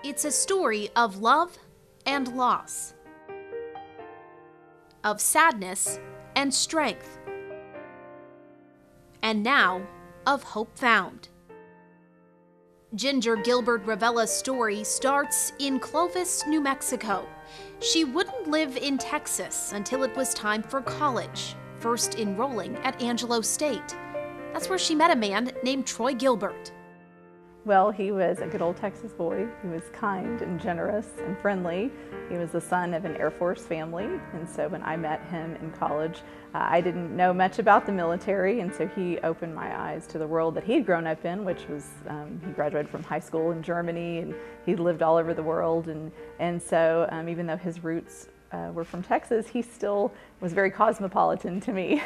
It's a story of love and loss, of sadness and strength, and now of hope found. Ginger Gilbert Ravella's story starts in Clovis, New Mexico. She wouldn't live in Texas until it was time for college, first enrolling at Angelo State. That's where she met a man named Troy Gilbert. Well, he was a good old Texas boy. He was kind and generous and friendly. He was the son of an Air Force family, and so when I met him in college, I didn't know much about the military, and so he opened my eyes to the world that he'd grown up in, which was, he graduated from high school in Germany, and he lived all over the world, and so even though his roots were from Texas, he still was very cosmopolitan to me,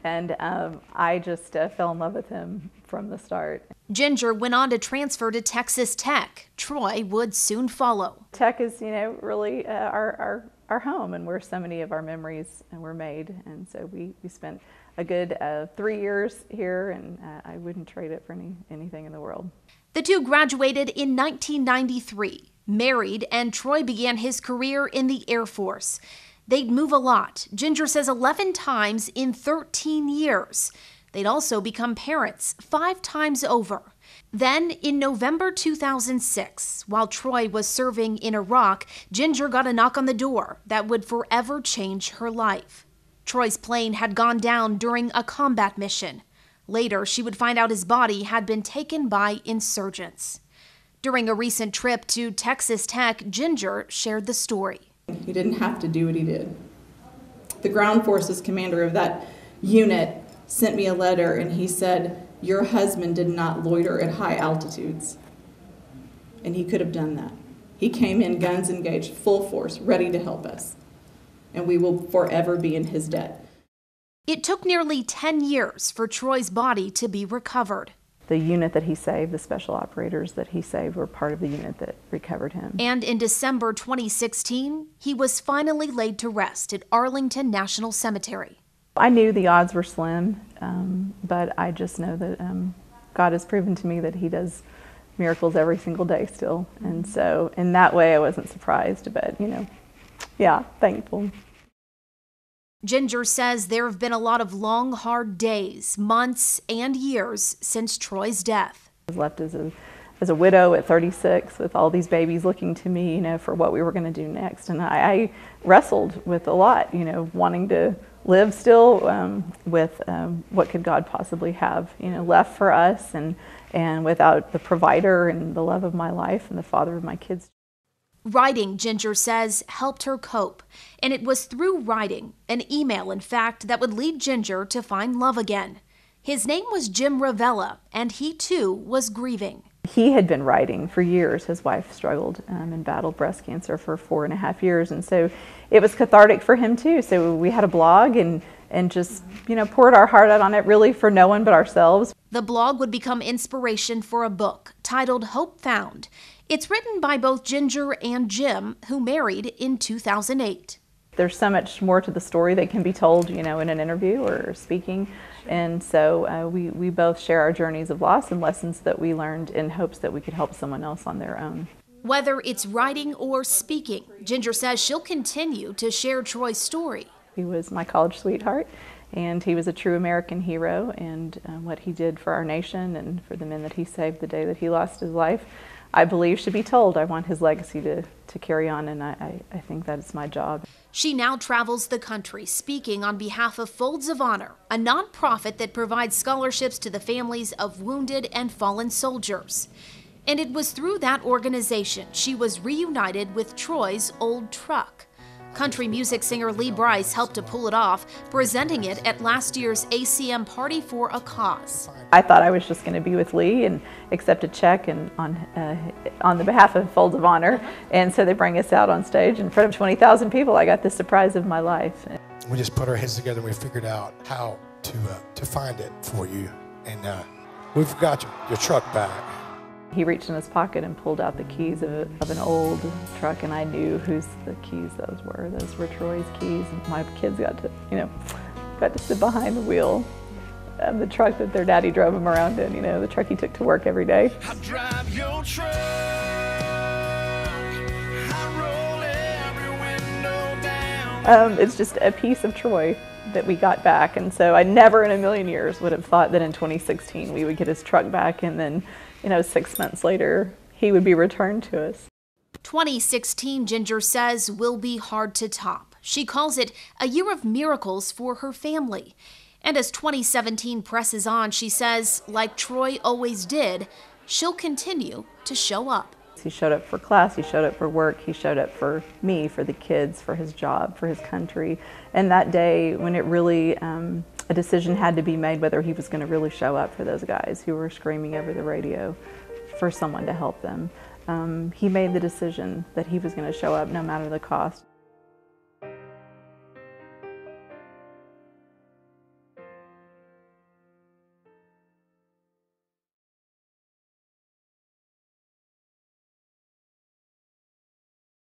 and I just fell in love with him from the start. Ginger went on to transfer to Texas Tech. Troy would soon follow. Tech is, really our home, and where so many of our memories were made, and so we spent a good 3 years here, and I wouldn't trade it for anything in the world. The two graduated in 1993. Married, and Troy began his career in the Air Force. They'd move a lot. Ginger says 11 times in 13 years. They'd also become parents 5 times over. Then, in November 2006, while Troy was serving in Iraq, Ginger got a knock on the door that would forever change her life. Troy's plane had gone down during a combat mission. Later, she would find out his body had been taken by insurgents. During a recent trip to Texas Tech, Ginger shared the story. He didn't have to do what he did. The ground forces commander of that unit sent me a letter, and he said, "Your husband did not loiter at high altitudes." And he could have done that. He came in guns engaged, full force, ready to help us. And we will forever be in his debt. It took nearly 10 years for Troy's body to be recovered. The unit that he saved, the special operators that he saved, were part of the unit that recovered him. And in December 2016, he was finally laid to rest at Arlington National Cemetery. I knew the odds were slim, but I just know that God has proven to me that he does miracles every single day still. And so in that way, I wasn't surprised, but, yeah, thankful. Ginger says there have been a lot of long, hard days, months, and years since Troy's death. I was left as a widow at 36 with all these babies looking to me, for what we were going to do next. And I wrestled with a lot, wanting to live still with what could God possibly have, left for us, and without the provider and the love of my life and the father of my kids. Writing, Ginger says, helped her cope. And it was through writing, an email in fact, that would lead Ginger to find love again. His name was Jim Ravella, and he too was grieving. He had been writing for years. His wife struggled and battled breast cancer for 4.5 years, and so it was cathartic for him too. So we had a blog and just, poured our heart out on it, really for no one but ourselves. The blog would become inspiration for a book titled Hope Found. It's written by both Ginger and Jim, who married in 2008. There's so much more to the story that can be told, in an interview or speaking. And so we both share our journeys of loss and lessons that we learned in hopes that we could help someone else on their own. Whether it's writing or speaking, Ginger says she'll continue to share Troy's story. He was my college sweetheart, and he was a true American hero, and what he did for our nation and for the men that he saved the day that he lost his life, I believe should be told. I want his legacy to carry on, and I think that it's my job. She now travels the country speaking on behalf of Folds of Honor, a nonprofit that provides scholarships to the families of wounded and fallen soldiers. And it was through that organization she was reunited with Troy's old truck. Country music singer Lee Brice helped to pull it off, presenting it at last year's ACM Party for a Cause. I thought I was just going to be with Lee and accept a check and on the behalf of Folds of Honor, and so they bring us out on stage in front of 20,000 people. I got the surprise of my life. We just put our heads together and we figured out how to find it for you, and we've got your truck back. He reached in his pocket and pulled out the keys of an old truck, and I knew whose the keys those were. Those were Troy's keys. My kids got to sit behind the wheel of the truck that their daddy drove them around in, the truck he took to work every day. I drive your truck. It's just a piece of Troy that we got back. And so I never in a million years would have thought that in 2016 we would get his truck back, and then, 6 months later, he would be returned to us. 2016, Ginger says, will be hard to top. She calls it a year of miracles for her family. And as 2017 presses on, she says, like Troy always did, she'll continue to show up. He showed up for class, he showed up for work, he showed up for me, for the kids, for his job, for his country. And that day when it really, a decision had to be made whether he was going to really show up for those guys who were screaming over the radio for someone to help them, he made the decision that he was going to show up no matter the cost.